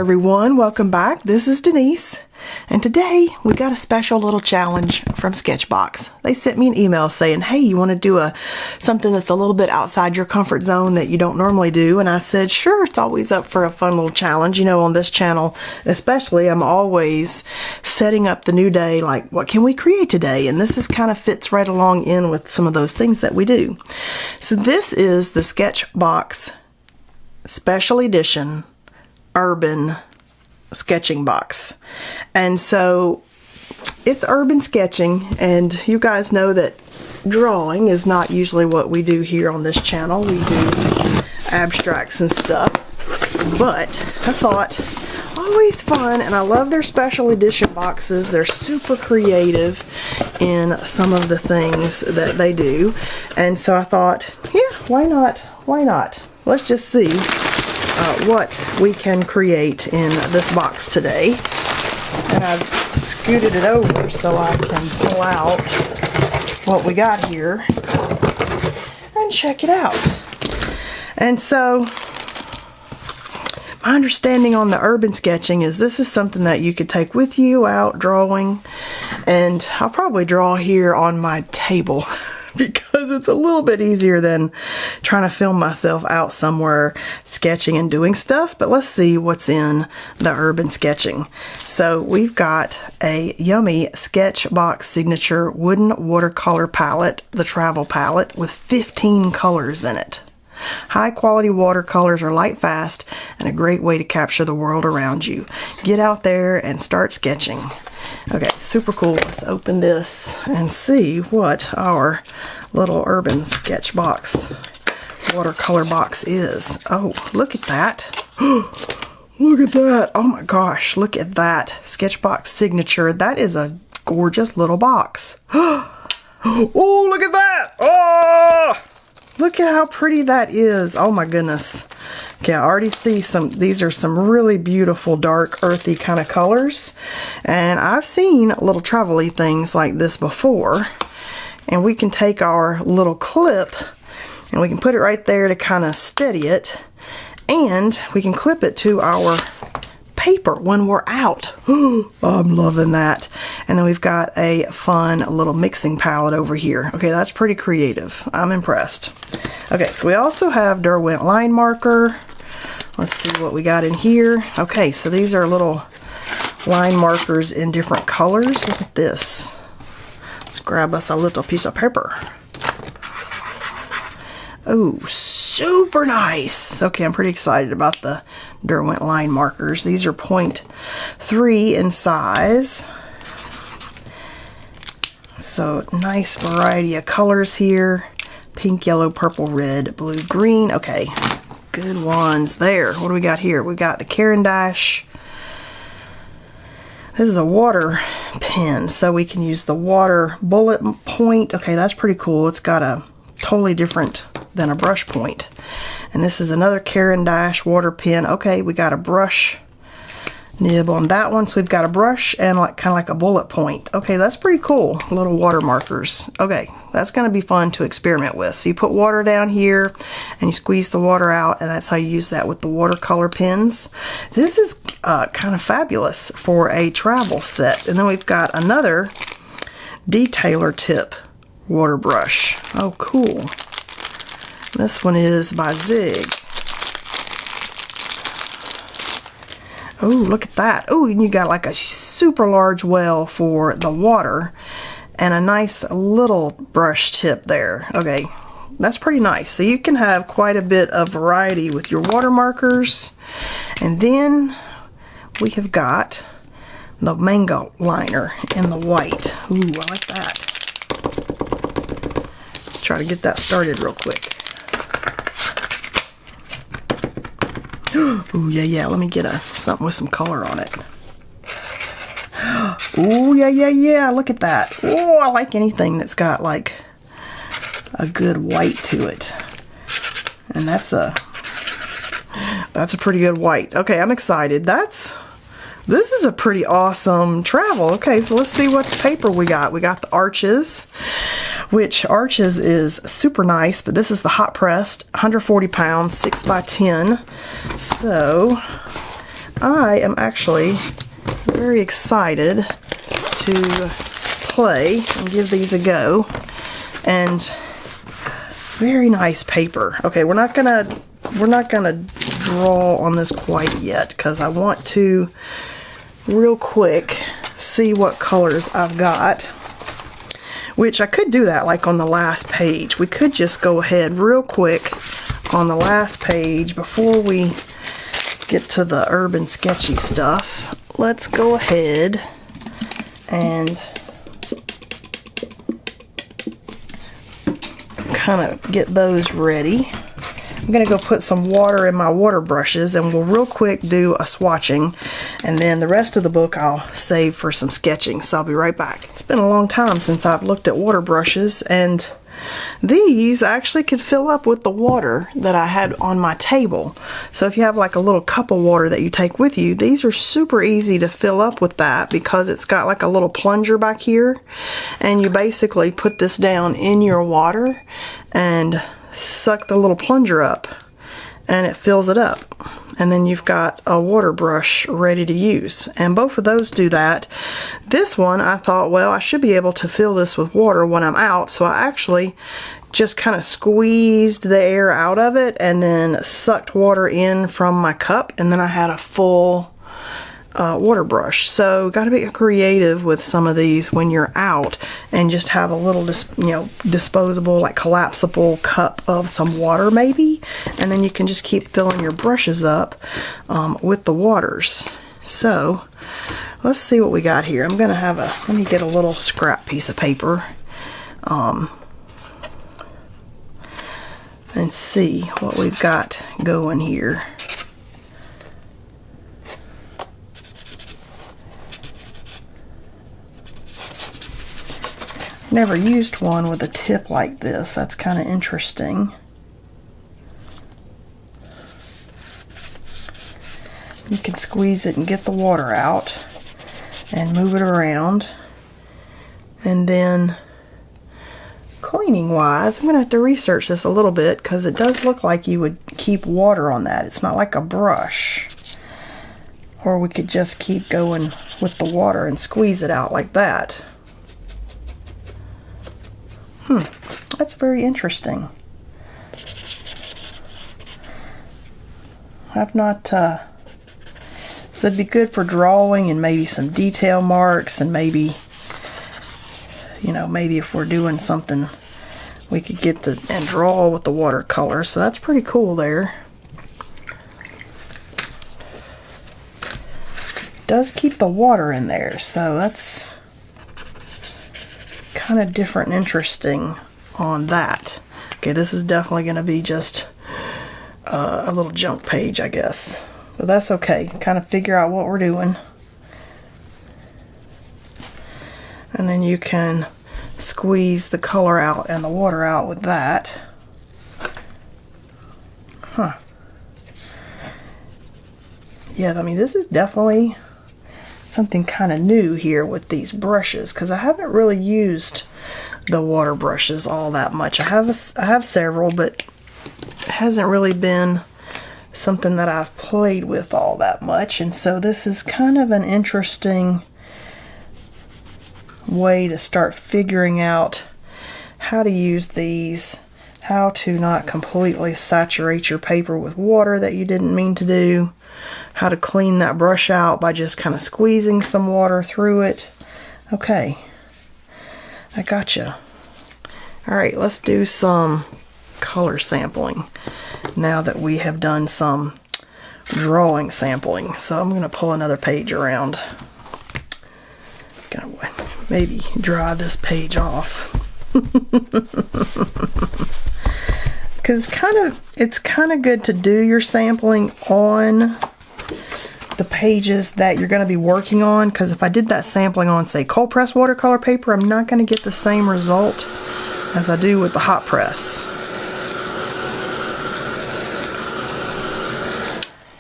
everyone, welcome back. This is Denise, and today we got a special little challenge from Sketchbox. They sent me an email saying, hey, you want to do something that's a little bit outside your comfort zone that you don't normally do? And I said, sure, it's always up for a fun little challenge. You know, on this channel especially, I'm always setting up the new day, like, what can we create today? And this is kind of fits right along in with some of those things that we do. So this is the Sketchbox Special Edition Urban sketching box. And so it's urban sketching, and you guys know that drawing is not usually what we do here on this channel. We do abstracts and stuff, but I thought always fun, and I love their special edition boxes. They're super creative in some of the things that they do, and so I thought, yeah, why not? Let's just see what we can create in this box today. And I've scooted it over so I can pull out what we got here and check it out. And so my understanding on the urban sketching is this is something that you could take with you out drawing, and I'll probably draw here on my table because it's a little bit easier than trying to film myself out somewhere sketching and doing stuff. But let's see what's in the urban sketching. So we've got a yummy Sketchbox signature wooden watercolor palette, the travel palette, with 15 colors in it. High quality watercolors are light, fast, and a great way to capture the world around you. Get out there and start sketching. Okay, super cool. Let's open this and see what our little urban sketch box watercolor box is. Oh, look at that. Look at that. Oh my gosh, look at that. Sketchbox signature. That is a gorgeous little box. Oh, look at that. Oh! Look at how pretty that is. Oh my goodness. Okay, I already see these are some really beautiful dark earthy kind of colors. And I've seen little travel-y things like this before. And we can take our little clip and we can put it right there to kind of steady it. And we can clip it to our paper when we're out. I'm loving that. And then we've got a fun little mixing palette over here. Okay, that's pretty creative. I'm impressed. Okay, so we also have Derwent line marker. Let's see what we got in here. Okay, so these are little line markers in different colors. Look at this. Let's grab us a little piece of paper. Oh, super nice. Okay, I'm pretty excited about the Derwent line markers. These are 0.3 in size. So nice variety of colors here. Pink, yellow, purple, red, blue, green. Okay, good ones there. What do we got here? We got the Caran d'Ache. This is a water pen, so we can use the water bullet point. Okay, that's pretty cool. It's got a totally different than a brush point. And this is another Caran d'Ache water pen. Okay, we got a brush nib on that one. So we've got a brush and kind of like a bullet point. Okay, that's pretty cool. Little water markers. Okay, that's going to be fun to experiment with. So you put water down here and you squeeze the water out, and that's how you use that with the watercolor pens. This is kind of fabulous for a travel set. And then we've got another detailer tip water brush. Oh, cool. This one is by Zig. Oh, look at that. Oh, and you got like a super large well for the water and a nice little brush tip there. Okay, that's pretty nice. So you can have quite a bit of variety with your water markers. And then we have got the mango liner in the white. Ooh, I like that. Try to get that started real quick. Ooh, yeah, let me get something with some color on it. Ooh, yeah, look at that. Oh, I like anything that's got like a good white to it. And that's a pretty good white. Okay, I'm excited. This is a pretty awesome travel. Okay, so let's see what paper we got. We got the Arches, which Arches is super nice, but this is the hot pressed, 140 pounds, 6 by 10. So I am actually very excited to play and give these a go. And very nice paper. Okay, we're not gonna draw on this quite yet because I want to real quick see what colors I've got. Which I could do that like on the last page. We could just go ahead real quick on the last page before we get to the urban sketchy stuff. Let's go ahead and kind of get those ready. I'm gonna go put some water in my water brushes and we'll real quick do a swatching, and then the rest of the book I'll save for some sketching, so I'll be right back. It's been a long time since I've looked at water brushes, and these actually could fill up with the water that I had on my table. So if you have like a little cup of water that you take with you, these are super easy to fill up with that because it's got like a little plunger back here, and you basically put this down in your water and suck the little plunger up and it fills it up, and then you've got a water brush ready to use, and both of those do that. This one I thought, well, I should be able to fill this with water when I'm out, so I actually just kind of squeezed the air out of it and then sucked water in from my cup, and then I had a full water brush. So got to be creative with some of these when you're out, and just have a little disposable, like collapsible cup of some water maybe, and then you can just keep filling your brushes up with the waters. So let's see what we got here. I'm gonna have let me get a little scrap piece of paper and see what we've got going here. Never used one with a tip like this. That's kind of interesting. You can squeeze it and get the water out and move it around. And then cleaning wise, I'm gonna have to research this a little bit because it does look like you would keep water on that. It's not like a brush. Or we could just keep going with the water and squeeze it out like that. That's very interesting. I've not, so it'd be good for drawing and maybe some detail marks, and maybe, maybe if we're doing something, we could get and draw with the watercolor. So that's pretty cool there. It does keep the water in there, so that's kind of different and interesting on that. Okay, this is definitely going to be just a little junk page, I guess, but that's okay. Kind of figure out what we're doing, and then you can squeeze the color out and the water out with that. Yeah, I mean, this is definitely something kind of new here with these brushes, because I haven't really used the water brushes all that much. I have several, but it hasn't really been something that I've played with all that much, and so this is kind of an interesting way to start figuring out how to use these, how to not completely saturate your paper with water that you didn't mean to do, how to clean that brush out by just kind of squeezing some water through it. Okay, I gotcha. All right, let's do some color sampling now that we have done some drawing sampling. So I'm going to pull another page around. Gotta maybe dry this page off. Because it's kind of good to do your sampling on the pages that you're going to be working on, because if I did that sampling on, say, cold press watercolor paper, I'm not going to get the same result as I do with the hot press.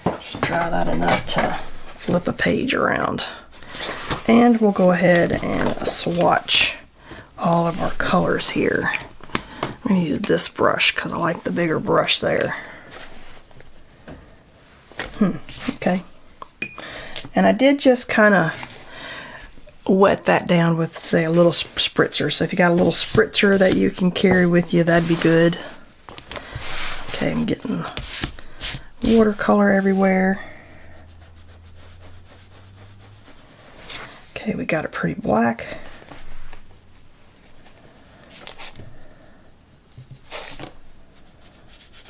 Just dry that enough to flip a page around. And we'll go ahead and swatch all of our colors here. I'm going to use this brush because I like the bigger brush there. Okay. And I did just kind of wet that down with, say, a little spritzer. So if you got a little spritzer that you can carry with you, that'd be good. Okay, I'm getting watercolor everywhere. Okay, we got it pretty black.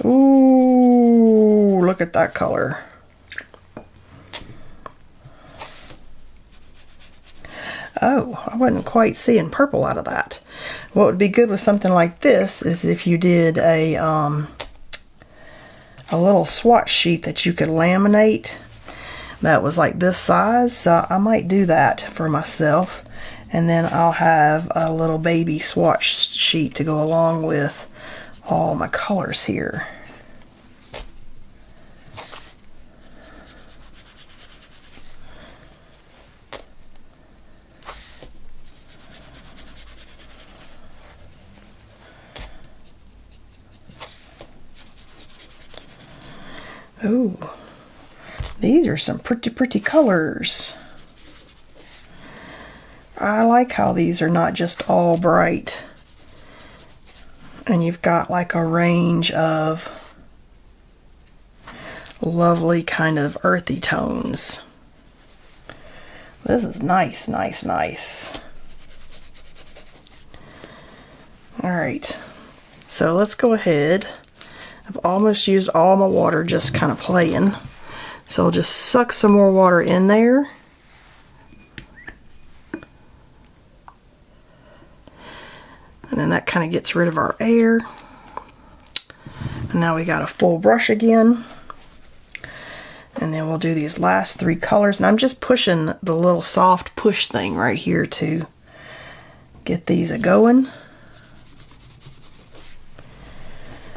Ooh, look at that color. Oh, I wasn't quite seeing purple out of that. What would be good with something like this is if you did a little swatch sheet that you could laminate that was like this size. So I might do that for myself, and then I'll have a little baby swatch sheet to go along with all my colors here. Ooh, these are some pretty colors. I like how these are not just all bright. And you've got like a range of lovely kind of earthy tones. This is nice. All right, so let's go ahead. I've almost used all my water just kind of playing. So I'll just suck some more water in there. And then that kind of gets rid of our air. And now we got a full brush again. And then we'll do these last three colors. And I'm just pushing the little soft push thing right here to get these a-going.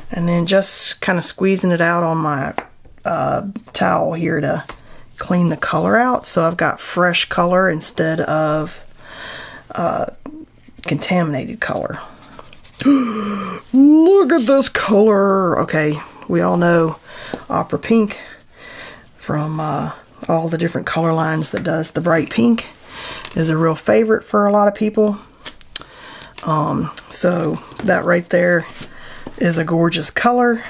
And then just kind of squeezing it out on my towel here to clean the color out. So I've got fresh color instead of contaminated color. Look at this color. Okay, we all know Opera Pink from all the different color lines that does the bright pink is a real favorite for a lot of people. So that right there is a gorgeous color.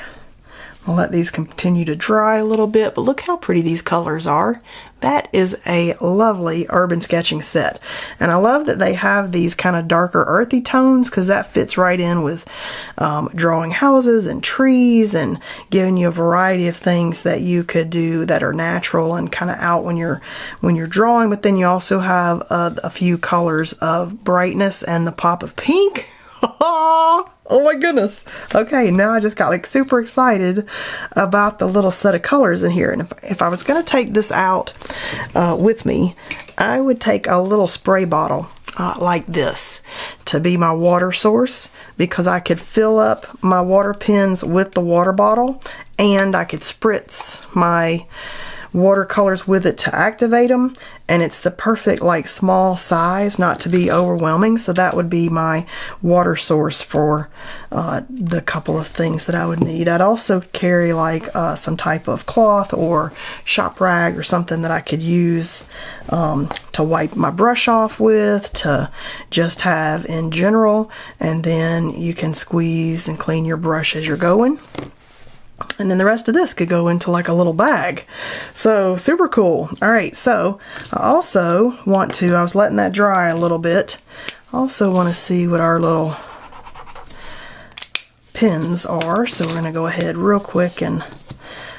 I'll let these continue to dry a little bit, but look how pretty these colors are. That is a lovely urban sketching set. And I love that they have these kind of darker earthy tones, because that fits right in with drawing houses and trees and giving you a variety of things that you could do that are natural and kind of out when you're drawing. But then you also have a few colors of brightness and the pop of pink. Oh my goodness. Okay, now I just got like super excited about the little set of colors in here. And if I was going to take this out with me, I would take a little spray bottle like this to be my water source, because I could fill up my water pens with the water bottle, and I could spritz my watercolors with it to activate them, and it's the perfect like small size, not to be overwhelming. So that would be my water source for the couple of things that I would need. I'd also carry like some type of cloth or shop rag or something that I could use to wipe my brush off with, to just have in general, and then you can squeeze and clean your brush as you're going. And then the rest of this could go into like a little bag. So super cool. All right, so I also want to, I was letting that dry a little bit. I also want to see what our little pins are. So we're going to go ahead real quick and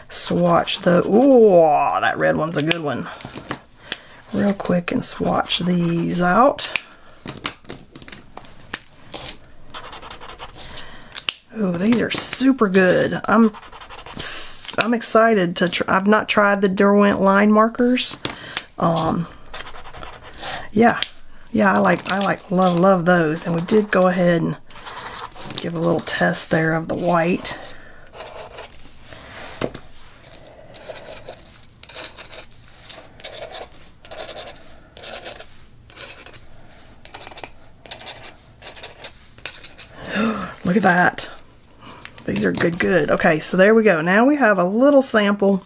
swatch the, ooh, that red one's a good one. Real quick and swatch these out. Oh, these are super good. I'm excited to try. I've not tried the Derwent line markers. Yeah, I love those. And we did go ahead and give a little test there of the white. Look at that. These are good. Okay, so there we go. Now we have a little sample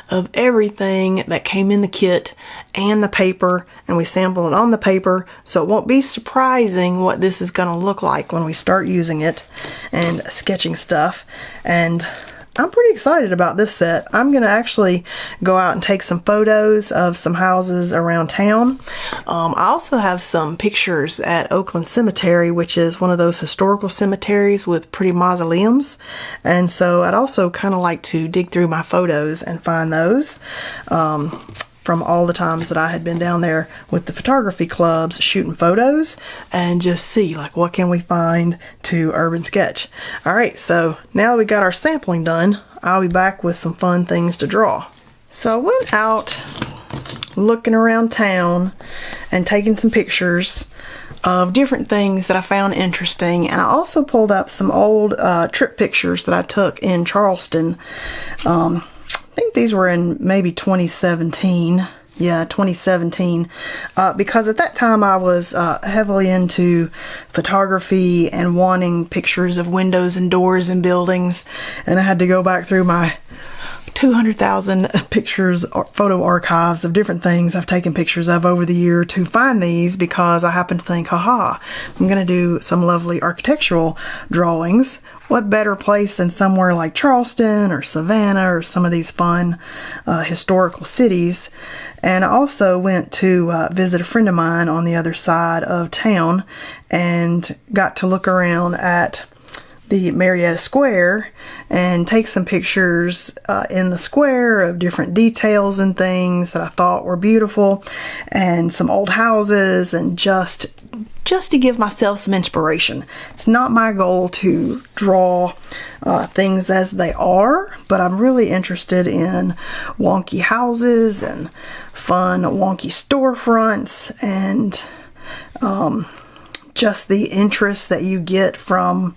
of everything that came in the kit and the paper, and we sampled it on the paper, so it won't be surprising what this is going to look like when we start using it and sketching stuff. And I'm pretty excited about this set. I'm going to actually go out and take some photos of some houses around town. I also have some pictures at Oakland Cemetery, which is one of those historical cemeteries with pretty mausoleums. And so I'd also kind of like to dig through my photos and find those from all the times that I had been down there with the photography clubs shooting photos, and just see like what can we find to urban sketch. All right, so now that we got our sampling done, I'll be back with some fun things to draw. So I went out looking around town and taking some pictures of different things that I found interesting, and I also pulled up some old trip pictures that I took in Charleston. I think these were in maybe 2017. Yeah, 2017. Because at that time I was heavily into photography and wanting pictures of windows and doors and buildings. And I had to go back through my 200,000 pictures or photo archives of different things I've taken pictures of over the year to find these, because I happened to think, haha, I'm going to do some lovely architectural drawings. What better place than somewhere like Charleston or Savannah or some of these fun historical cities. And I also went to visit a friend of mine on the other side of town and got to look around at the Marietta Square and take some pictures in the square of different details and things that I thought were beautiful, and some old houses, and just to give myself some inspiration. It's not my goal to draw things as they are, but I'm really interested in wonky houses and fun wonky storefronts, and just the interest that you get from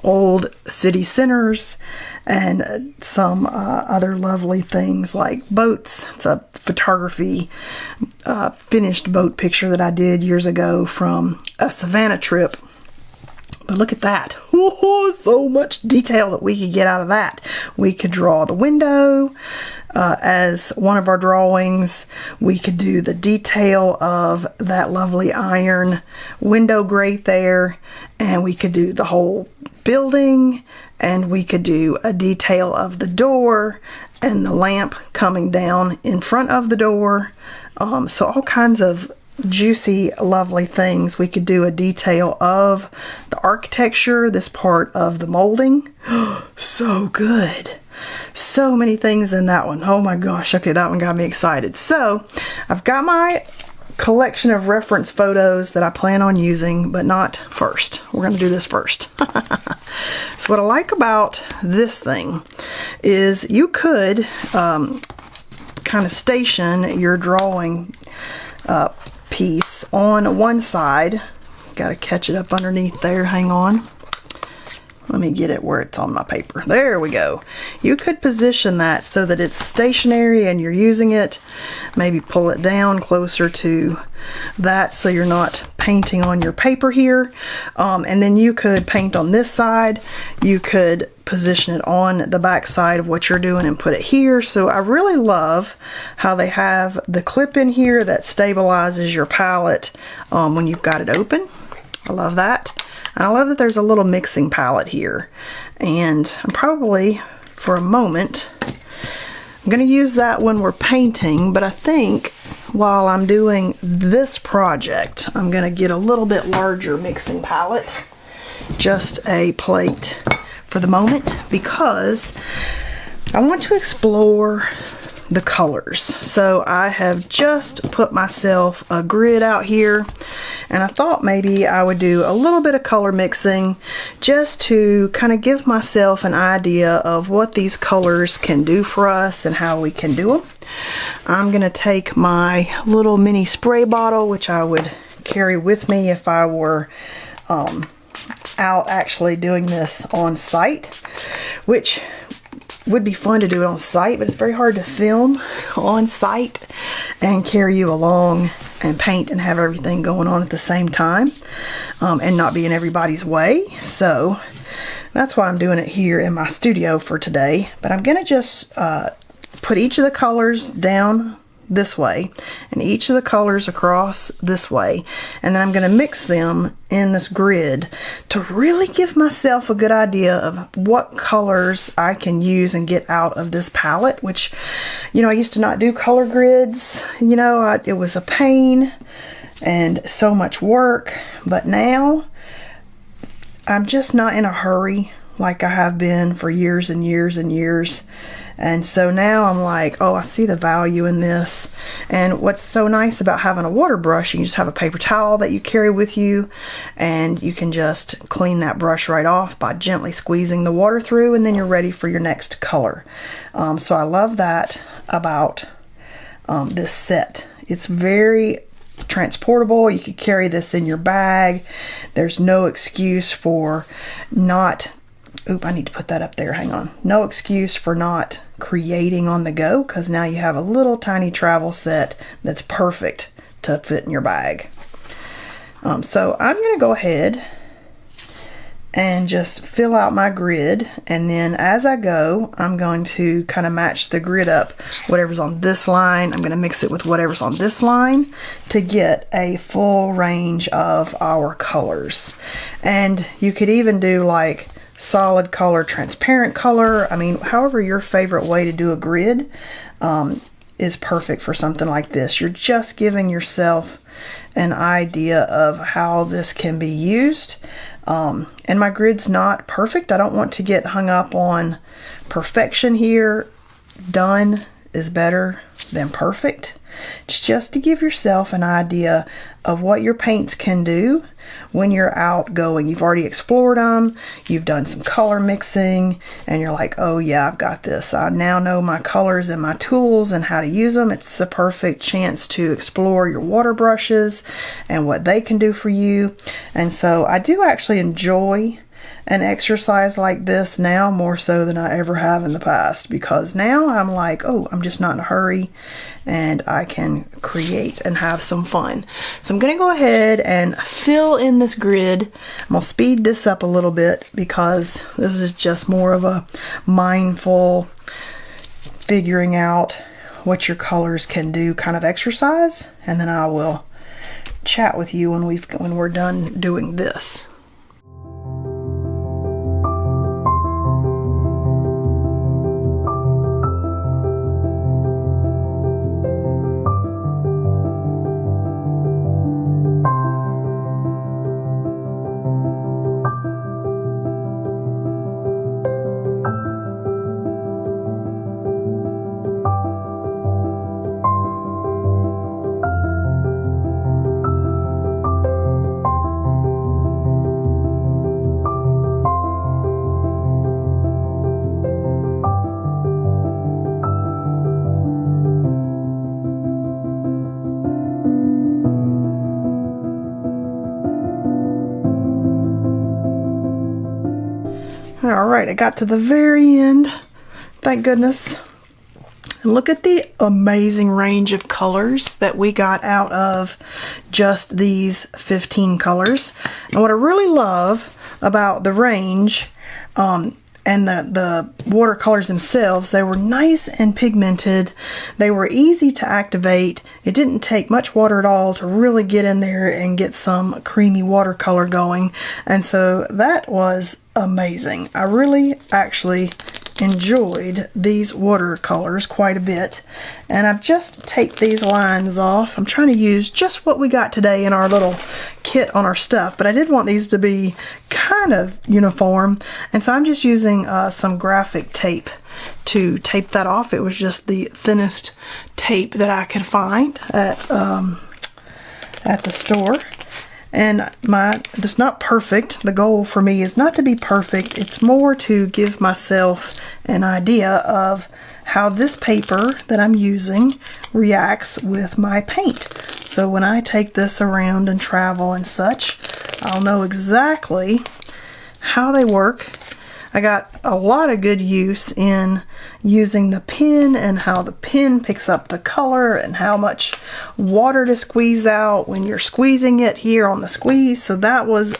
old city centers, and some other lovely things like boats. It's a photography finished boat picture that I did years ago from a Savannah trip. But look at that. Oh, so much detail that we could get out of that. We could draw the window as one of our drawings. We could do the detail of that lovely iron window grate there, and we could do the whole building, and we could do a detail of the door and the lamp coming down in front of the door. So all kinds of juicy, lovely things. We could do a detail of the architecture, this part of the molding. So good. So many things in that one. Oh my gosh. Okay, that one got me excited. So I've got my collection of reference photos that I plan on using, but not first. We're going to do this first. So what I like about this thing is you could kind of station your drawing piece on one side. Got to catch it up underneath there. Hang on. Let me get it where it's on my paper. There we go. You could position that so that it's stationary and you're using it. Maybe pull it down closer to that so you're not painting on your paper here. And then you could paint on this side. You could position it on the back side of what you're doing and put it here. So I really love how they have the clip in here that stabilizes your palette when you've got it open. I love that. And I love that there's a little mixing palette here. And I'm probably, for a moment, I'm going to use that when we're painting, but I think while I'm doing this project, I'm going to get a little bit larger mixing palette. Just a plate for the moment, because I want to explore the colors. So I have just put myself a grid out here, and I thought maybe I would do a little bit of color mixing just to kind of give myself an idea of what these colors can do for us and how we can do them. I'm gonna take my little mini spray bottle, which I would carry with me if I were out actually doing this on site, which would be fun to do it on site, but it's very hard to film on site and carry you along and paint and have everything going on at the same time and not be in everybody's way. So that's why I'm doing it here in my studio for today. But I'm gonna just put each of the colors down this way and each of the colors across this way, and then I'm going to mix them in this grid to really give myself a good idea of what colors I can use and get out of this palette, which, you know, I used to not do color grids. You know, it was a pain and so much work, but now I'm just not in a hurry like I have been for years and years and years. And so now I'm like, oh, I see the value in this. And what's so nice about having a water brush, you can just have a paper towel that you carry with you, and you can just clean that brush right off by gently squeezing the water through, and then you're ready for your next color. So I love that about this set. It's very transportable. You could carry this in your bag. There's no excuse for not, I need to put that up there, hang on. No excuse for not creating on the go, because now you have a little tiny travel set that's perfect to fit in your bag. So I'm going to go ahead and just fill out my grid, and then as I go, I'm going to kind of match the grid up. Whatever's on this line, I'm going to mix it with whatever's on this line to get a full range of our colors. And you could even do like solid color, transparent color. I mean, however your favorite way to do a grid is perfect for something like this. You're just giving yourself an idea of how this can be used. And my grid's not perfect. I don't want to get hung up on perfection here. Done is better than perfect. It's just to give yourself an idea of what your paints can do when you're out going. You've already explored them, you've done some color mixing, and you're like, oh yeah, I've got this. I now know my colors and my tools and how to use them. It's a perfect chance to explore your water brushes and what they can do for you. And so I do actually enjoy an exercise like this now more so than I ever have in the past, because now I'm like, oh, I'm just not in a hurry and I can create and have some fun. So I'm going to go ahead and fill in this grid. I'm going to speed this up a little bit because this is just more of a mindful figuring out what your colors can do kind of exercise, and then I will chat with you when we're done doing this. All right, I got to the very end, thank goodness. And look at the amazing range of colors that we got out of just these 15 colors. And what I really love about the range and the watercolors themselves, they were nice and pigmented. They were easy to activate. It didn't take much water at all to really get in there and get some creamy watercolor going. And so that was amazing. I really actually enjoyed these watercolors quite a bit. And I've just taped these lines off. I'm trying to use just what we got today in our little kit on our stuff, but I did want these to be kind of uniform, and so I'm just using some graphic tape to tape that off. It was just the thinnest tape that I could find at the store. And it's not perfect. The goal for me is not to be perfect. It's more to give myself an idea of how this paper that I'm using reacts with my paint. So when I take this around and travel and such, I'll know exactly how they work. I got a lot of good use in using the pen and how the pen picks up the color and how much water to squeeze out when you're squeezing it here on the squeeze. So that was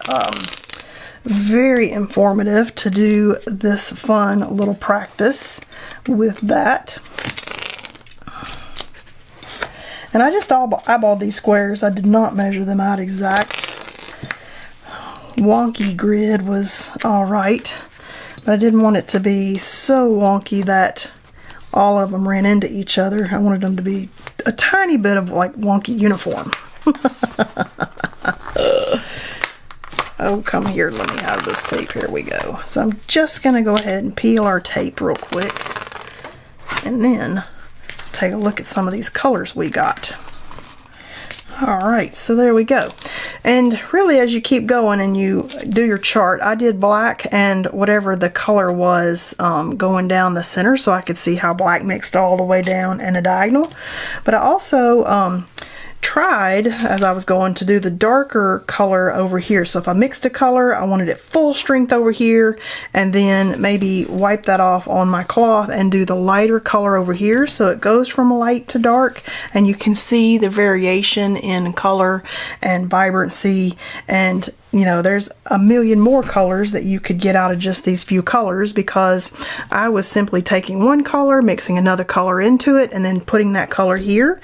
very informative to do this fun little practice with that. And I just eyeballed these squares. I did not measure them out exact. Wonky grid was alright, but I didn't want it to be so wonky that all of them ran into each other. I wanted them to be a tiny bit of like wonky uniform. Oh, come here, let me have this tape. Here we go. So I'm just going to go ahead and peel our tape real quick and then take a look at some of these colors we got. Alright, so there we go. And really, as you keep going and you do your chart, I did black and whatever the color was going down the center, so I could see how black mixed all the way down and a diagonal. But I also tried, as I was going, to do the darker color over here. So if I mixed a color, I wanted it full strength over here, and then maybe wipe that off on my cloth and do the lighter color over here, so it goes from light to dark, and you can see the variation in color and vibrancy. And you know, there's a million more colors that you could get out of just these few colors, because I was simply taking one color, mixing another color into it, and then putting that color here.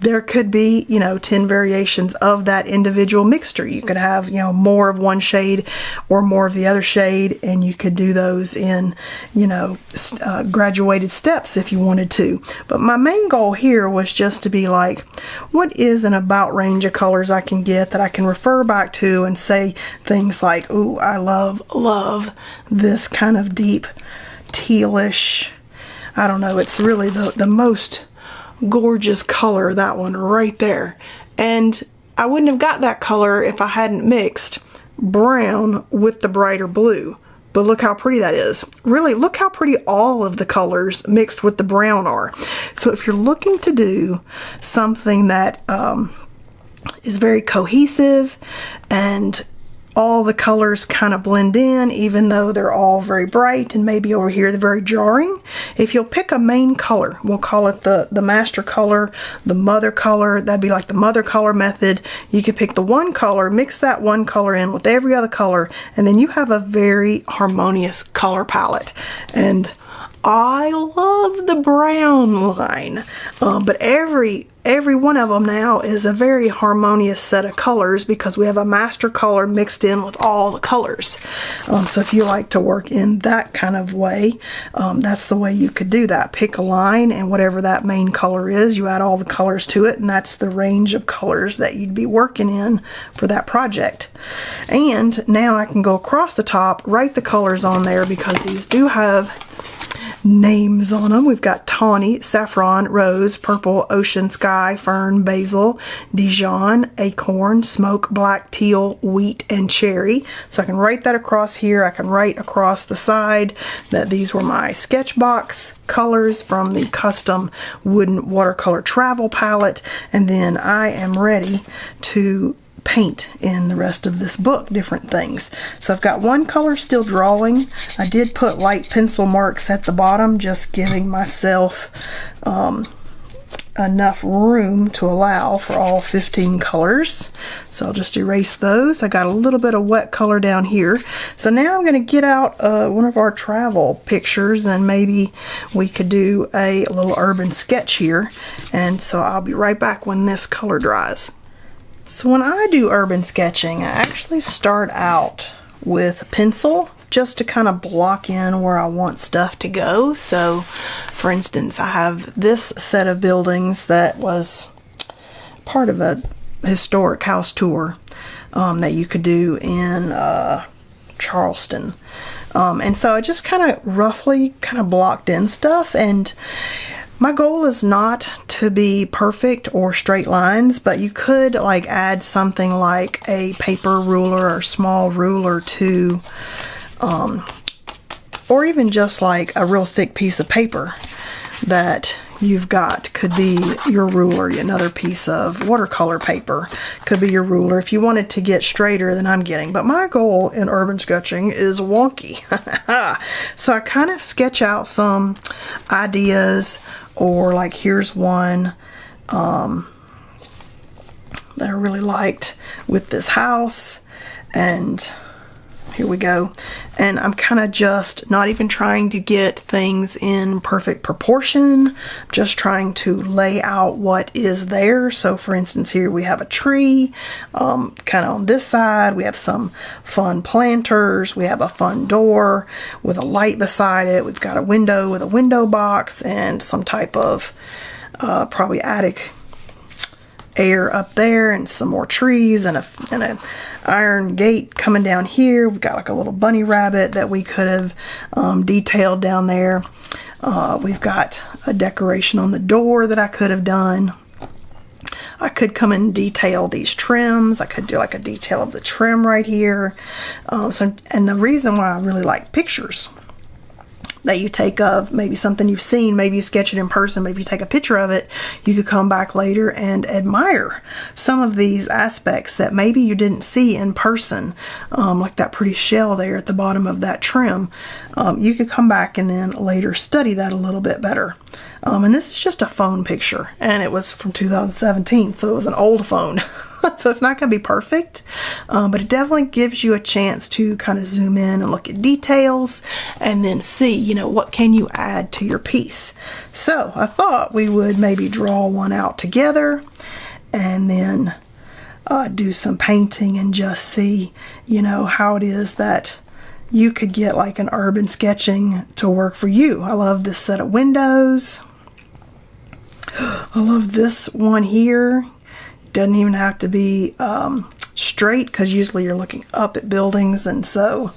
There could be, you know, 10 variations of that individual mixture. You could have, you know, more of one shade or more of the other shade, and you could do those in, you know, graduated steps if you wanted to. But my main goal here was just to be like, what is an about range of colors I can get that I can refer back to and say things like, ooh, I love this kind of deep tealish, I don't know, it's really the most gorgeous color, that one right there. And I wouldn't have got that color if I hadn't mixed brown with the brighter blue. But look how pretty that is. Really, look how pretty all of the colors mixed with the brown are. So if you're looking to do something that is very cohesive and all the colors kind of blend in, even though they're all very bright, and maybe over here they're very jarring. If you'll pick a main color, we'll call it the master color, the mother color, that'd be like the mother color method. You could pick the one color, mix that one color in with every other color, and then you have a very harmonious color palette. And I love the brown line, but every one of them now is a very harmonious set of colors, because we have a master color mixed in with all the colors. So if you like to work in that kind of way, that's the way you could do that. Pick a line, and whatever that main color is, you add all the colors to it, and that's the range of colors that you'd be working in for that project. And now I can go across the top, write the colors on there, because these do have names on them. We've got tawny, saffron, rose, purple, ocean, sky, fern, basil, Dijon, acorn, smoke, black, teal, wheat, and cherry. So I can write that across here. I can write across the side that these were my sketchbox colors from the custom wooden watercolor travel palette. And then I am ready to paint in the rest of this book different things. So I've got one color still drawing. I did put light pencil marks at the bottom, just giving myself enough room to allow for all 15 colors. So I'll just erase those. I got a little bit of wet color down here. So now I'm going to get out one of our travel pictures, and maybe we could do a little urban sketch here. And so I'll be right back when this color dries. So when I do urban sketching, I actually start out with pencil, just to kind of block in where I want stuff to go. So for instance, I have this set of buildings that was part of a historic house tour that you could do in Charleston. And so I just kind of roughly kind of blocked in stuff, and my goal is not to be perfect or straight lines, but you could like add something like a paper ruler or small ruler to, or even just like a real thick piece of paper that you've got could be your ruler. Another piece of watercolor paper could be your ruler if you wanted to get straighter than I'm getting. But my goal in urban sketching is wonky. So I kind of sketch out some ideas, or like here's one that I really liked with this house, and Here we go. And I'm kind of just not even trying to get things in perfect proportion, just trying to lay out what is there. So for instance, here we have a tree, kind of on this side, we have some fun planters, we have a fun door with a light beside it, we've got a window with a window box and some type of probably attic air up there, and some more trees, and a iron gate coming down here. We've got like a little bunny rabbit that we could have detailed down there. We've got a decoration on the door that I could have done. I could come and detail these trims. I could do like a detail of the trim right here. And the reason why I really like pictures that you take of maybe something you've seen, maybe you sketch it in person, maybe you take a picture of it, you could come back later and admire some of these aspects that maybe you didn't see in person, like that pretty shell there at the bottom of that trim. You could come back and then later study that a little bit better. And this is just a phone picture, and it was from 2017, so it was an old phone. So it's not going to be perfect, but it definitely gives you a chance to kind of zoom in and look at details and then see, you know, what can you add to your piece. So I thought we would maybe draw one out together and then do some painting and just see, you know, how it is that you could get like an urban sketching to work for you. I love this set of windows. I love this one here. Doesn't even have to be straight, because usually you're looking up at buildings, and so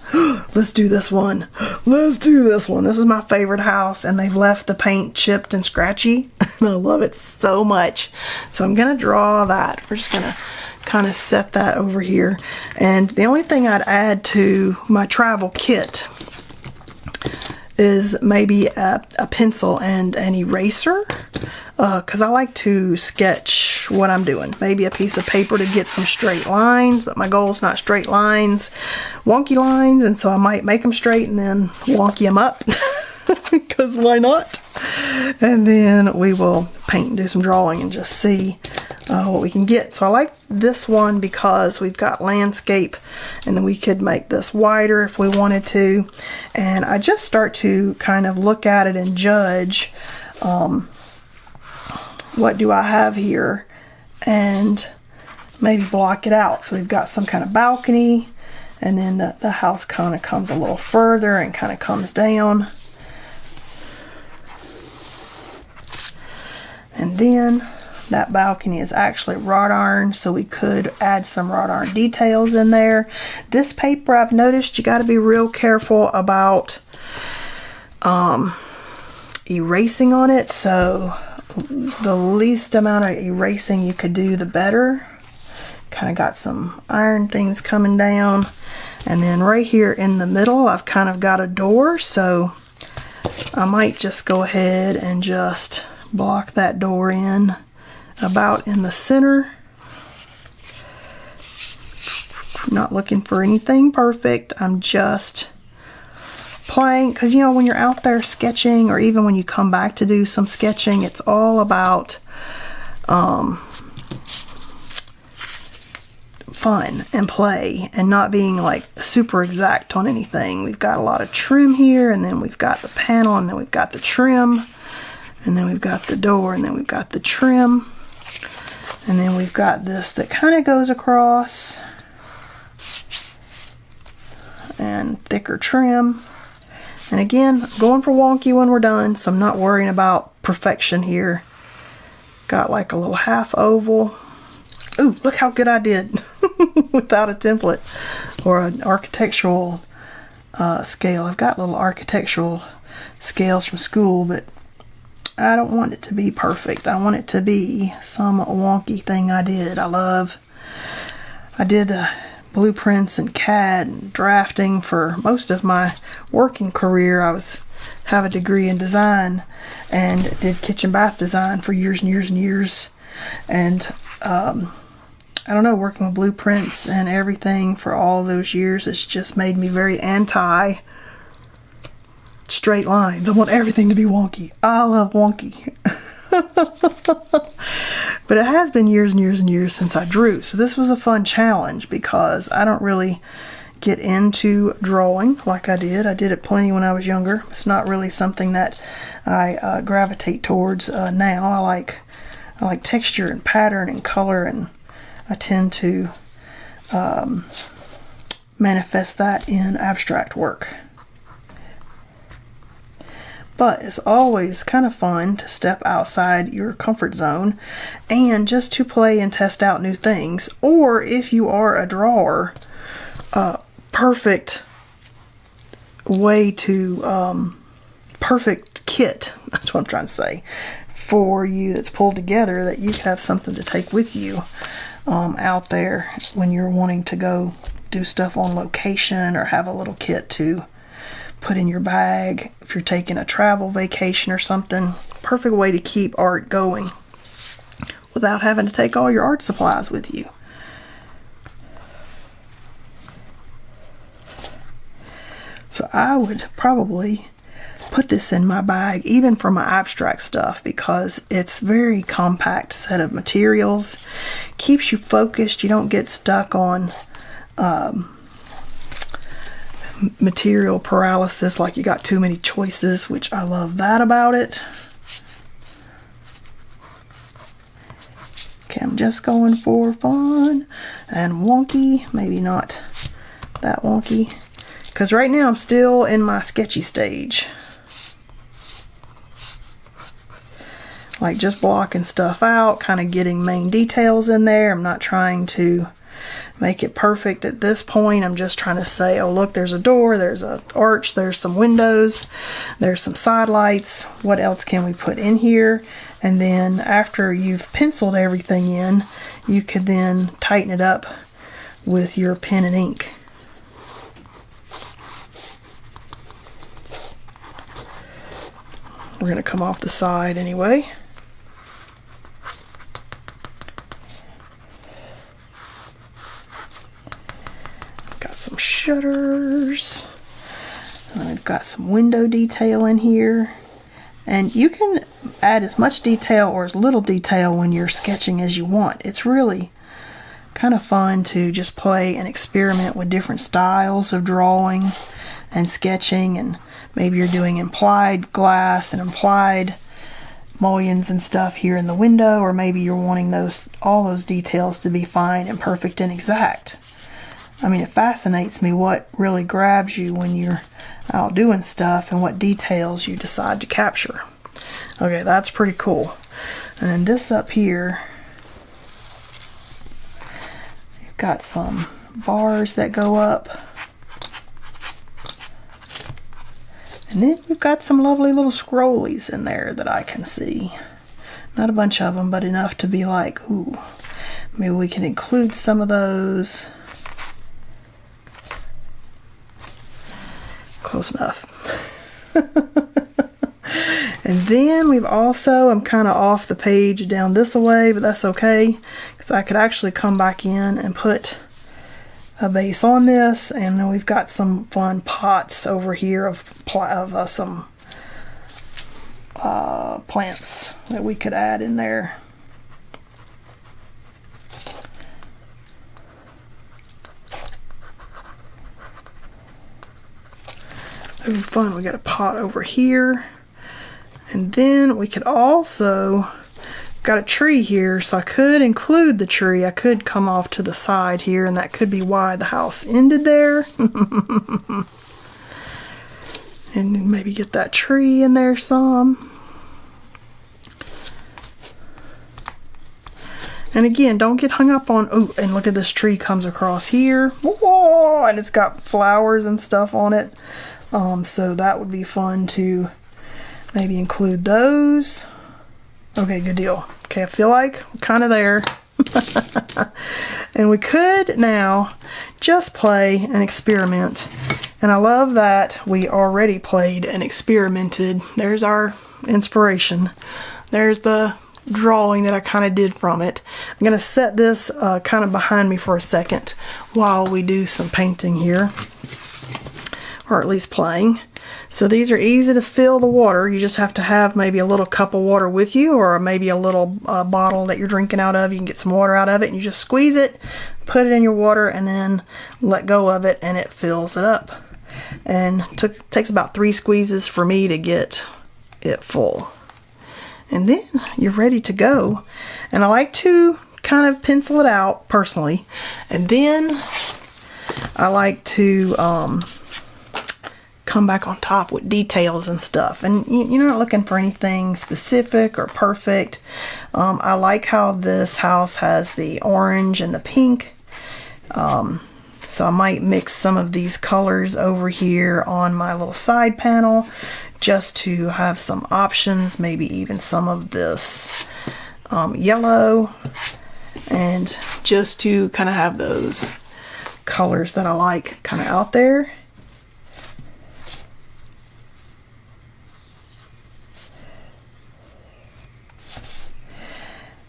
let's do this one. Let's do this one. This is my favorite house, and they've left the paint chipped and scratchy, and I love it so much. So I'm gonna draw that. We're just gonna kind of set that over here, and the only thing I'd add to my travel kit is maybe a pencil and an eraser, because I like to sketch what I'm doing. Maybe a piece of paper to get some straight lines, but my goal is not straight lines, wonky lines, and so I might make them straight and then wonky them up, because why not? And then we will paint and do some drawing and just see what we can get. So I like this one because we've got landscape, and then we could make this wider if we wanted to. And I just start to kind of look at it and judge, what do I have here, and maybe block it out. So we've got some kind of balcony, and then the house kind of comes a little further and kind of comes down. And then that balcony is actually wrought iron, so we could add some wrought iron details in there. This paper, I've noticed you got to be real careful about erasing on it, so the least amount of erasing you could do, the better. Kind of got some iron things coming down, and then right here in the middle I've kind of got a door, so I might just go ahead and just block that door in about in the center. Not looking for anything perfect, I'm just playing, because you know, when you're out there sketching, or even when you come back to do some sketching, it's all about fun and play, and not being like super exact on anything. We've got a lot of trim here, and then we've got the panel, and then we've got the trim, and then we've got the door, and then we've got the trim, and then we've got this that kind of goes across, and thicker trim. And again, I'm going for wonky when we're done, so I'm not worrying about perfection here. Got like a little half oval. Ooh, look how good I did without a template or an architectural scale. I've got little architectural scales from school, but I don't want it to be perfect. I want it to be some wonky thing I did. I did blueprints and CAD and drafting for most of my working career. I have a degree in design and did kitchen bath design for years and years and years. And I don't know, working with blueprints and everything for all those years, it's just made me very anti straight lines. I want everything to be wonky. I love wonky. But it has been years and years and years since I drew, so this was a fun challenge because I don't really get into drawing like I did. I did it plenty when I was younger. It's not really something that I gravitate towards now. I like texture and pattern and color, and I tend to manifest that in abstract work. But it's always kind of fun to step outside your comfort zone and just to play and test out new things. Or if you are a drawer, perfect way to, perfect kit, that's what I'm trying to say, for you that's pulled together that you can have something to take with you out there when you're wanting to go do stuff on location, or have a little kit to put in your bag if you're taking a travel vacation or something. Perfect way to keep art going without having to take all your art supplies with you. So I would probably put this in my bag even for my abstract stuff, because it's very compact set of materials, keeps you focused. You don't get stuck on material paralysis, like you got too many choices, which I love that about it. Okay, I'm just going for fun and wonky, maybe not that wonky, because right now I'm still in my sketchy stage, like just blocking stuff out, kind of getting main details in there. I'm not trying to make it perfect at this point. I'm just trying to say, oh look, there's a door, there's an arch, there's some windows, there's some side lights. What else can we put in here? And then after you've penciled everything in, you could then tighten it up with your pen and ink. We're going to come off the side anyway. Some shutters, and I've got some window detail in here, and you can add as much detail or as little detail when you're sketching as you want. It's really kind of fun to just play and experiment with different styles of drawing and sketching, and maybe you're doing implied glass and implied mullions and stuff here in the window, or maybe you're wanting all those details to be fine and perfect and exact. I mean, it fascinates me what really grabs you when you're out doing stuff and what details you decide to capture. Okay, that's pretty cool. And then this up here, you've got some bars that go up. And then we've got some lovely little scrollies in there that I can see. Not a bunch of them, but enough to be like, ooh, maybe we can include some of those. Close enough. And then we've also, I'm kind of off the page down this way, but that's okay, because I could actually come back in and put a base on this. And then we've got some fun pots over here of some plants that we could add in there. Ooh, fun. We got a pot over here, and then we could also got a tree here, so I could include the tree. I could come off to the side here, and that could be why the house ended there. And maybe get that tree in there some. And again, don't get hung up on, oh, and look at this tree comes across here. Whoa, and it's got flowers and stuff on it. So that would be fun to maybe include those. Okay, good deal. Okay, I feel like we're kind of there. And we could now just play and experiment. And I love that we already played and experimented. There's our inspiration. There's the drawing that I kind of did from it. I'm going to set this kind of behind me for a second while we do some painting here. Or at least playing. So these are easy to fill the water. You just have to have maybe a little cup of water with you, or maybe a little bottle that you're drinking out of. You can get some water out of it and you just squeeze it, put it in your water, and then let go of it and it fills it up. And takes about 3 squeezes for me to get it full. And then you're ready to go. And I like to kind of pencil it out personally. And then I like to come back on top with details and stuff. And you're not looking for anything specific or perfect. I like how this house has the orange and the pink. So I might mix some of these colors over here on my little side panel just to have some options, maybe even some of this yellow, and just to kind of have those colors that I like kind of out there.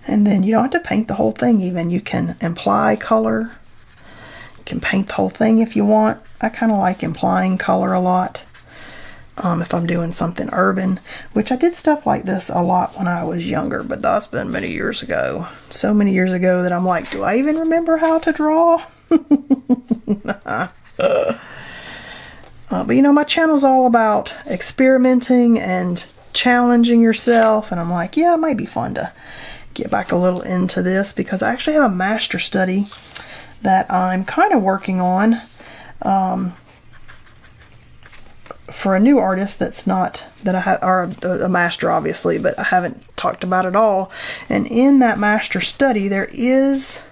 And then you don't have to paint the whole thing even. You can imply color. You can paint the whole thing if you want. I kind of like implying color a lot if I'm doing something urban, which I did stuff like this a lot when I was younger, but that's been many years ago. So many years ago that I'm like, do I even remember how to draw? But you know, my channel's all about experimenting and challenging yourself, and I'm like, yeah, it might be fun to get back a little into this, because I actually have a master study that I'm kind of working on for a new artist that's not, that I have, or a master obviously, but I haven't talked about it all. And in that master study, there is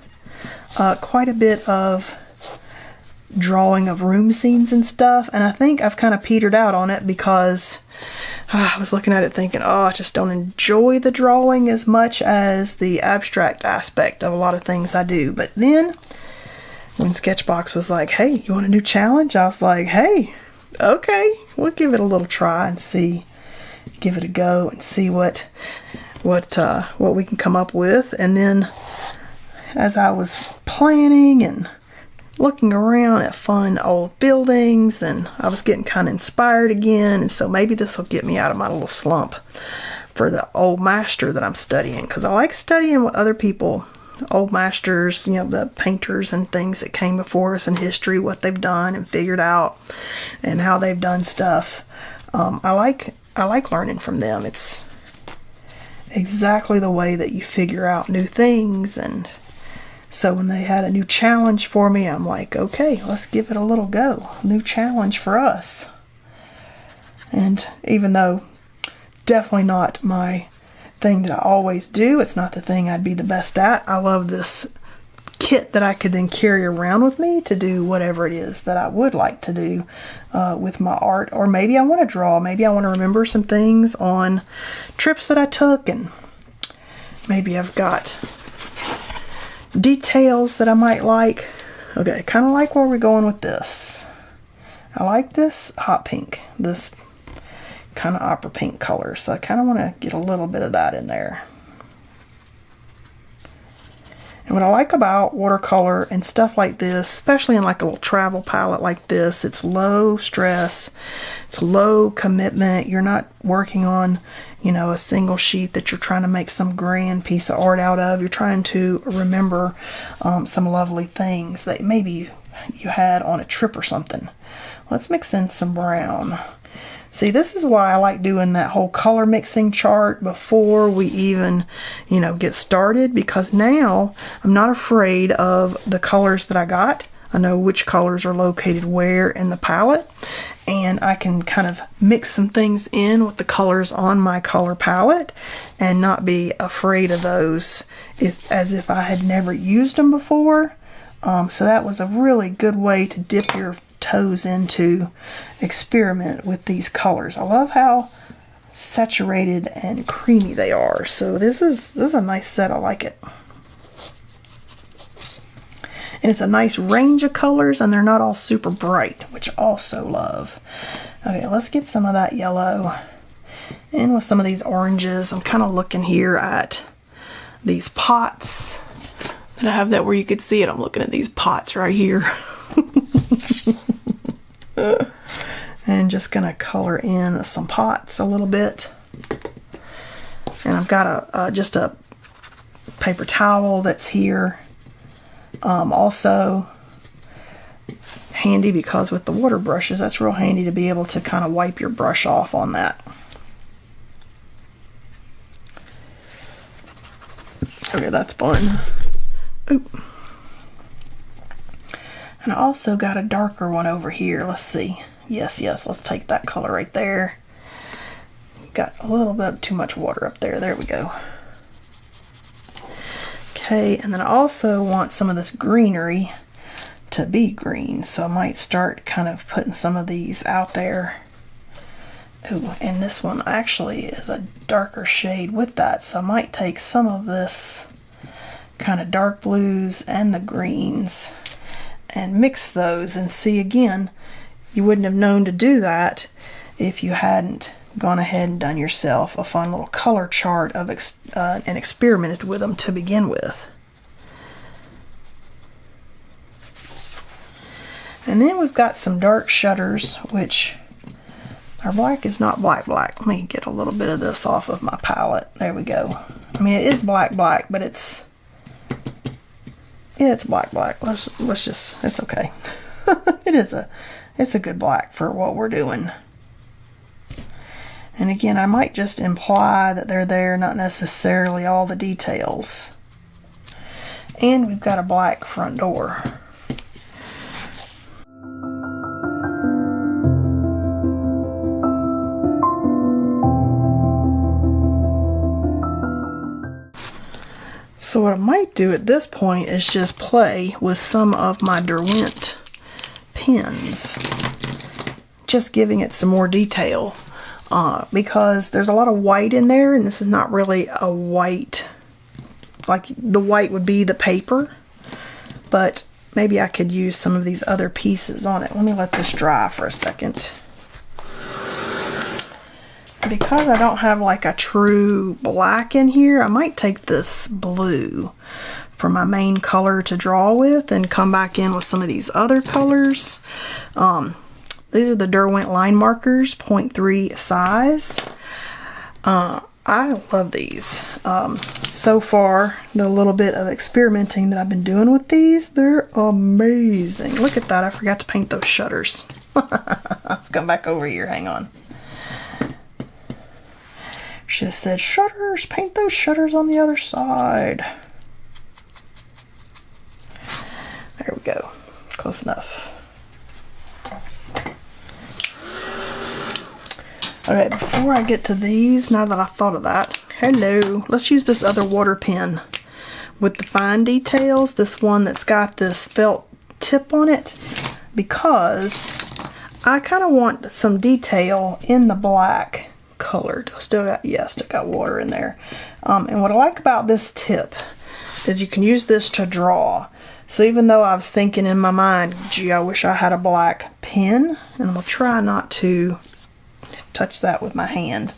quite a bit of drawing of room scenes and stuff, and I think I've kind of petered out on it because I was looking at it thinking, oh, I just don't enjoy the drawing as much as the abstract aspect of a lot of things I do. But then when Sketchbox was like, hey, you want a new challenge? I was like, hey, okay, we'll give it a little try and see, give it a go and see what we can come up with. And then as I was planning and looking around at fun old buildings, and I was getting kind of inspired again, and so maybe this will get me out of my little slump for the old master that I'm studying, because I like studying what other people, old masters, you know, the painters and things that came before us in history, what they've done and figured out and how they've done stuff. I like learning from them. It's exactly the way that you figure out new things. And so when they had a new challenge for me, I'm like, okay, let's give it a little go. New challenge for us. And even though definitely not my thing that I always do, it's not the thing I'd be the best at, I love this kit that I could then carry around with me to do whatever it is that I would like to do with my art. Or maybe I want to draw. Maybe I want to remember some things on trips that I took, and maybe I've got details that I might like. Okay, kind of like where we're going with this. I like this hot pink, this kind of opera pink color, so I kind of want to get a little bit of that in there. And what I like about watercolor and stuff like this, especially in like a little travel palette like this, it's low stress, it's low commitment. You're not working on, you know, a single sheet that you're trying to make some grand piece of art out of. You're trying to remember some lovely things that maybe you had on a trip or something. Let's mix in some brown. See, this is why I like doing that whole color mixing chart before we even, you know, get started, because now I'm not afraid of the colors that I got. I know which colors are located where in the palette, and I can kind of mix some things in with the colors on my color palette and not be afraid of those as if I had never used them before. So that was a really good way to dip your toes into experiment with these colors. I love how saturated and creamy they are. So this is a nice set. I like it. And it's a nice range of colors, and they're not all super bright, which I also love. Okay, let's get some of that yellow in with some of these oranges. I'm kind of looking here at these pots that I have that where you could see it. I'm looking at these pots right here. and just gonna color in some pots a little bit. And I've got just a paper towel that's here. Also handy because with the water brushes, that's real handy to be able to kind of wipe your brush off on that. Okay, that's fun. Oop. And I also got a darker one over here. Let's see. Yes, let's take that color right there. Got a little bit too much water up there. There we go. Okay, and then I also want some of this greenery to be green, so I might start kind of putting some of these out there. Ooh, and this one actually is a darker shade with that, so I might take some of this kind of dark blues and the greens and mix those, and see, again, you wouldn't have known to do that if you hadn't gone ahead and done yourself a fun little color chart of and experimented with them to begin with. And then we've got some dark shutters, which our black is not black. Let me get a little bit of this off of my palette. There we go. I mean, it is black, but it's black. Let's just, it's okay. It's a good black for what we're doing. And again, I might just imply that they're there, not necessarily all the details. And we've got a black front door. So what I might do at this point is just play with some of my Derwent pens, just giving it some more detail, because there's a lot of white in there, and this is not really a white, like the white would be the paper, but maybe I could use some of these other pieces on it. Let me let this dry for a second. Because I don't have like a true black in here, I might take this blue for my main color to draw with and come back in with some of these other colors. These are the Derwent line markers, 0.3 size. I love these. So far, the little bit of experimenting that I've been doing with these, they're amazing. Look at that, I forgot to paint those shutters. Let's come back over here, hang on. Should have said shutters, paint those shutters on the other side. There we go, close enough. Okay, before I get to these, now that I've thought of that, hello, let's use this other water pen with the fine details, this one that's got this felt tip on it, because I kind of want some detail in the black colored. Still got water in there. And what I like about this tip is you can use this to draw. So even though I was thinking in my mind, gee, I wish I had a black pen, and I'm gonna try not to touch that with my hand.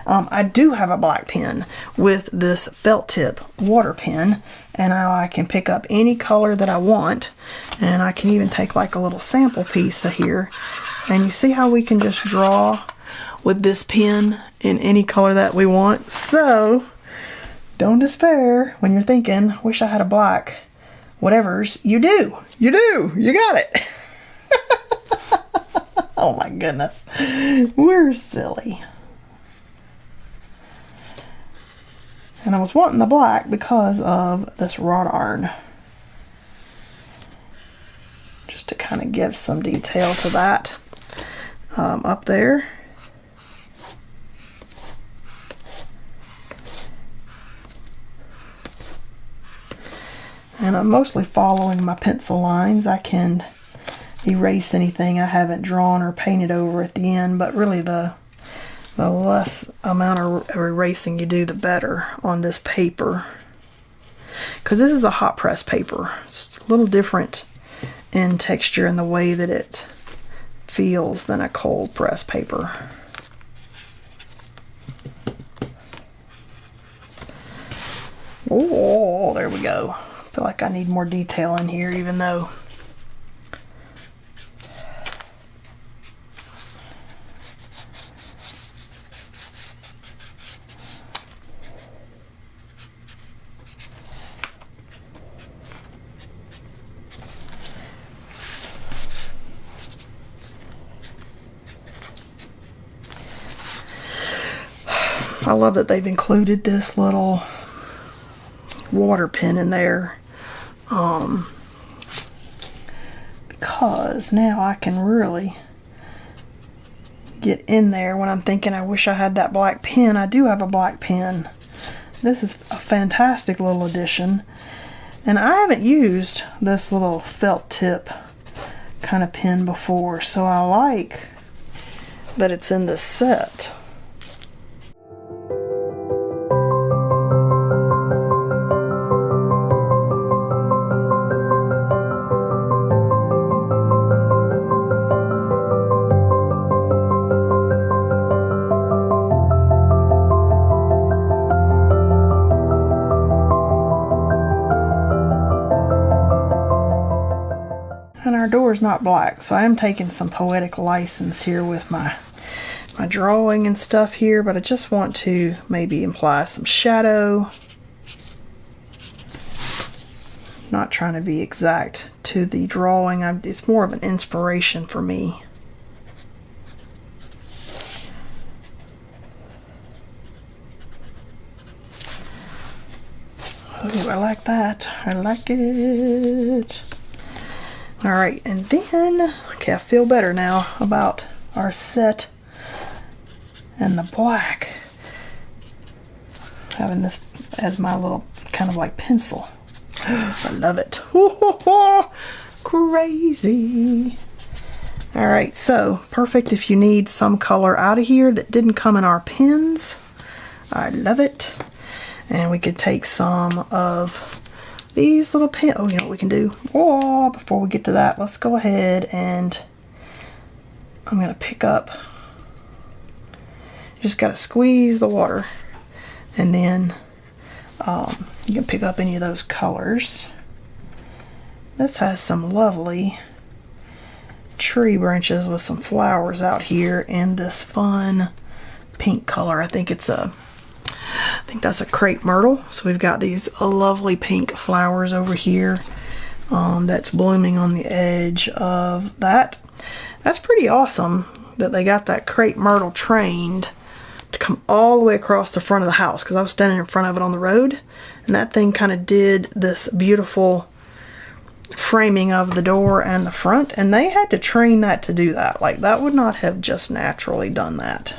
I do have a black pen with this felt tip water pen, and now I can pick up any color that I want, and I can even take like a little sample piece of here, and you see how we can just draw with this pen in any color that we want. So don't despair when you're thinking, wish I had a black whatever's. You do, you got it. Oh my goodness, we're silly. And I was wanting the black because of this wrought iron, just to kind of give some detail to that up there. And I'm mostly following my pencil lines. I can erase anything I haven't drawn or painted over at the end, but really the less amount of erasing you do, the better on this paper. Because this is a hot press paper. It's a little different in texture and the way that it feels than a cold press paper. Oh, there we go. I feel like I need more detail in here, even though I love that they've included this little water pen in there, because now I can really get in there when I'm thinking I wish I had that black pen. I do have a black pen. This is a fantastic little addition, and I haven't used this little felt tip kind of pen before, so I like that it's in this set. And our door is not black, so I am taking some poetic license here with my drawing and stuff here, but I just want to maybe imply some shadow. Not trying to be exact to the drawing. It's more of an inspiration for me. Oh, I like that. I like it. All right, and then, okay, I feel better now about our set and the black. Having this as my little kind of like pencil. I love it. Crazy. All right, so perfect if you need some color out of here that didn't come in our pens. I love it. And we could take some of these little pins. Oh, you know what we can do? Oh, before we get to that, let's go ahead and I'm going to pick up. You just got to squeeze the water, and then you can pick up any of those colors. This has some lovely tree branches with some flowers out here in this fun pink color. I think that's a crepe myrtle. So we've got these lovely pink flowers over here that's blooming on the edge of that. That's pretty awesome that they got that crepe myrtle trained to come all the way across the front of the house, because I was standing in front of it on the road, and that thing kind of did this beautiful framing of the door and the front, and they had to train that to do that. Like, that would not have just naturally done that.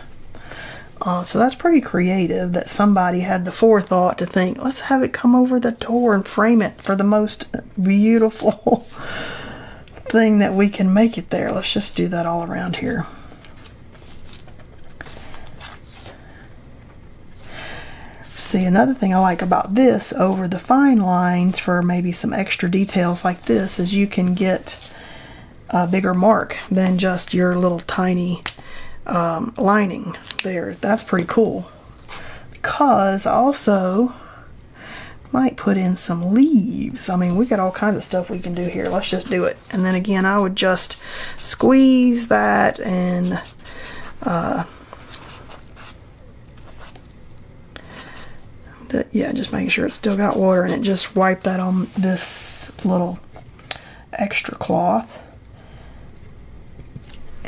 So that's pretty creative that somebody had the forethought to think, let's have it come over the door and frame it for the most beautiful thing that we can make it there. Let's just do that all around here. See, another thing I like about this over the fine lines for maybe some extra details like this is you can get a bigger mark than just your little tiny lining there. That's pretty cool, because I also might put in some leaves. I mean, we got all kinds of stuff we can do here. Let's just do it. And then again, I would just squeeze that and yeah, just making sure it's still got water in it. Just wipe that on this little extra cloth.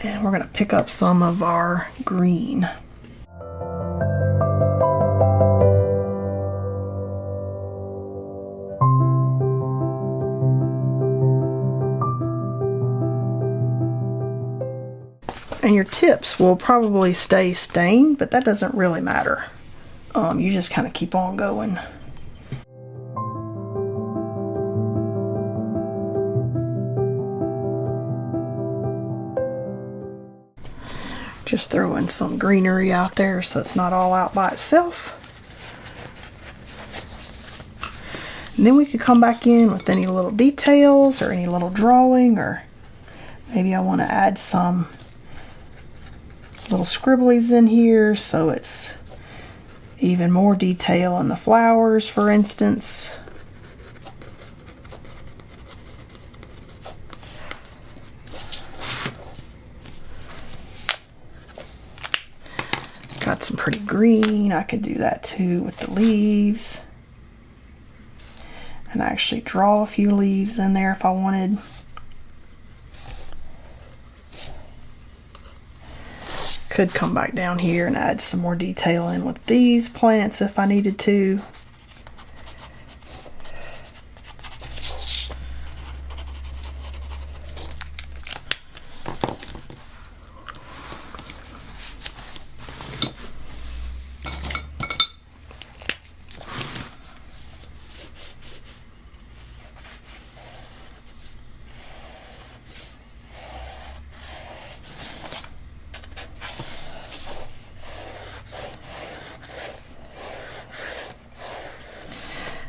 And we're going to pick up some of our green. And your tips will probably stay stained, but that doesn't really matter. You just kind of keep on going. Just throwing some greenery out there so it's not all out by itself. And then we could come back in with any little details or any little drawing, or maybe I want to add some little scribblies in here so it's even more detail in the flowers, for instance. Got some pretty green. I could do that too with the leaves. And actually draw a few leaves in there if I wanted. Could come back down here and add some more detail in with these plants if I needed to.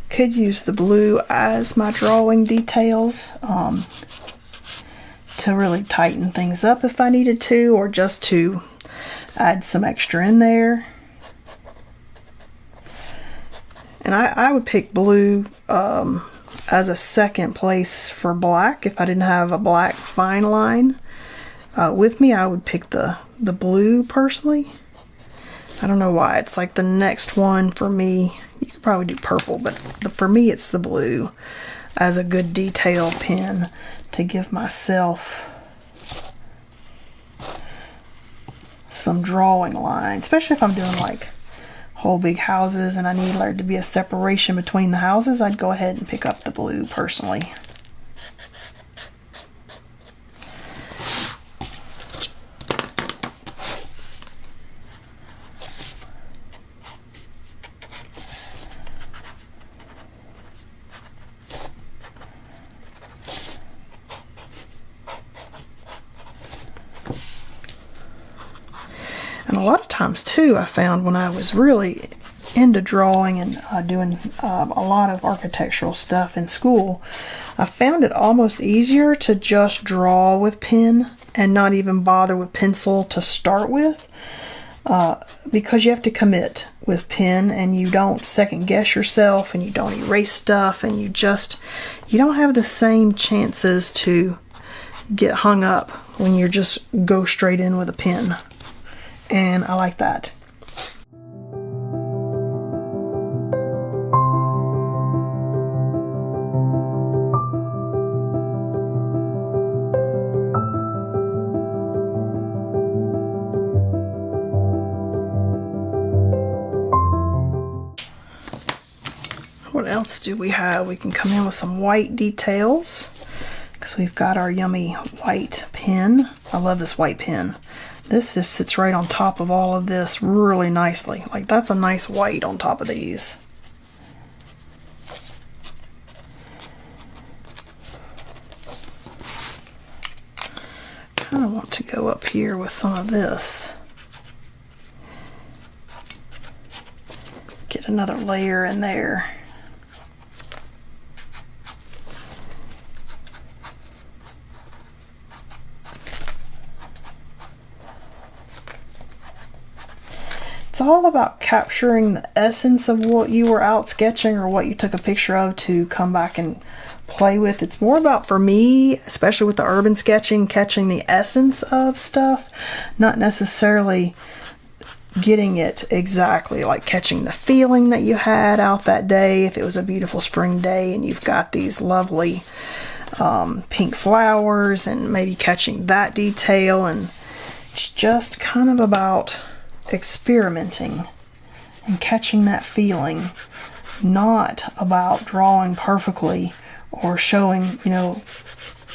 Could use the blue as my drawing details to really tighten things up if I needed to, or just to add some extra in there. And I would pick blue as a second place for black. If I didn't have a black fine line with me, I would pick the blue personally. I don't know why. It's like the next one for me. You could probably do purple, but for me it's the blue as a good detail pen to give myself some drawing lines, especially if I'm doing like whole big houses and I need there to be a separation between the houses. I'd go ahead and pick up the blue personally. And a lot of times too, I found when I was really into drawing and doing a lot of architectural stuff in school, I found it almost easier to just draw with pen and not even bother with pencil to start with, because you have to commit with pen and you don't second guess yourself and you don't erase stuff, and you don't have the same chances to get hung up when you just go straight in with a pen. And I like that. What else do we have? We can come in with some white details because we've got our yummy white pen. I love this white pen. This just sits right on top of all of this really nicely. Like, that's a nice white on top of these. Kind of want to go up here with some of this. Get another layer in there. It's all about capturing the essence of what you were out sketching or what you took a picture of to come back and play with. It's more about, for me, especially with the urban sketching, catching the essence of stuff, not necessarily getting it exactly, like catching the feeling that you had out that day. If it was a beautiful spring day and you've got these lovely pink flowers, and maybe catching that detail. And it's just kind of about experimenting and catching that feeling, not about drawing perfectly or showing, you know,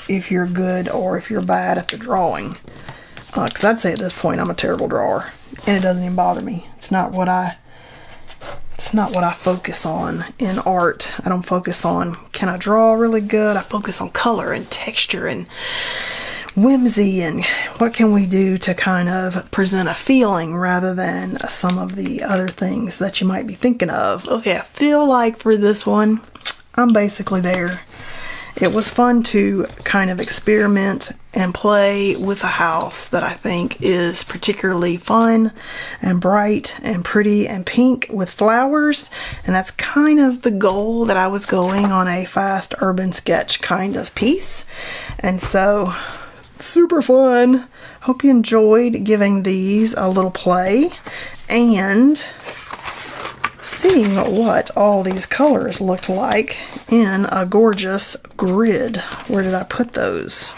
if you're good or if you're bad at the drawing. Because I'd say at this point I'm a terrible drawer, and it doesn't even bother me. It's not what I focus on in art. I don't focus on, can I draw really good? I focus on color and texture and whimsy and what can we do to kind of present a feeling rather than some of the other things that you might be thinking of. Okay, I feel like for this one, I'm basically there. It was fun to kind of experiment and play with a house that I think is particularly fun and bright and pretty and pink with flowers. And that's kind of the goal that I was going on a fast urban sketch kind of piece. And so, super fun. Hope you enjoyed giving these a little play and seeing what all these colors looked like in a gorgeous grid. Where did I put those?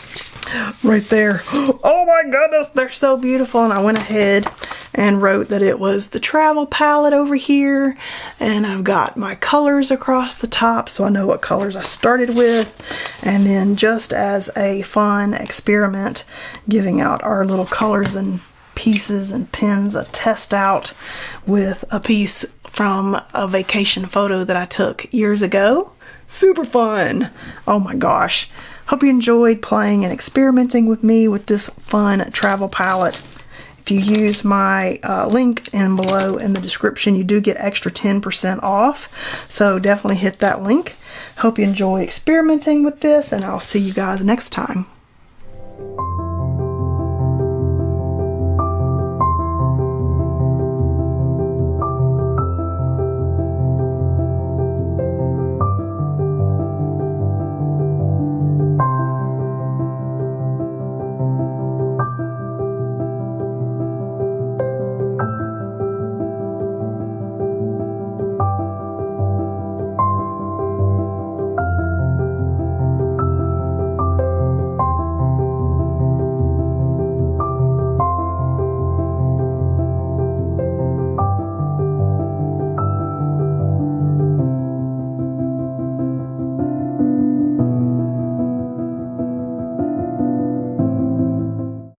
right there. Oh my goodness, they're so beautiful. And I went ahead and wrote that it was the travel palette over here, and I've got my colors across the top so I know what colors I started with. And then just as a fun experiment, giving out our little colors and pieces and pins, a test out with a piece from a vacation photo that I took years ago. Super fun. Oh my gosh. Hope you enjoyed playing and experimenting with me with this fun travel palette. If you use my link in below in the description, you do get extra 10% off. So definitely hit that link. Hope you enjoy experimenting with this, and I'll see you guys next time.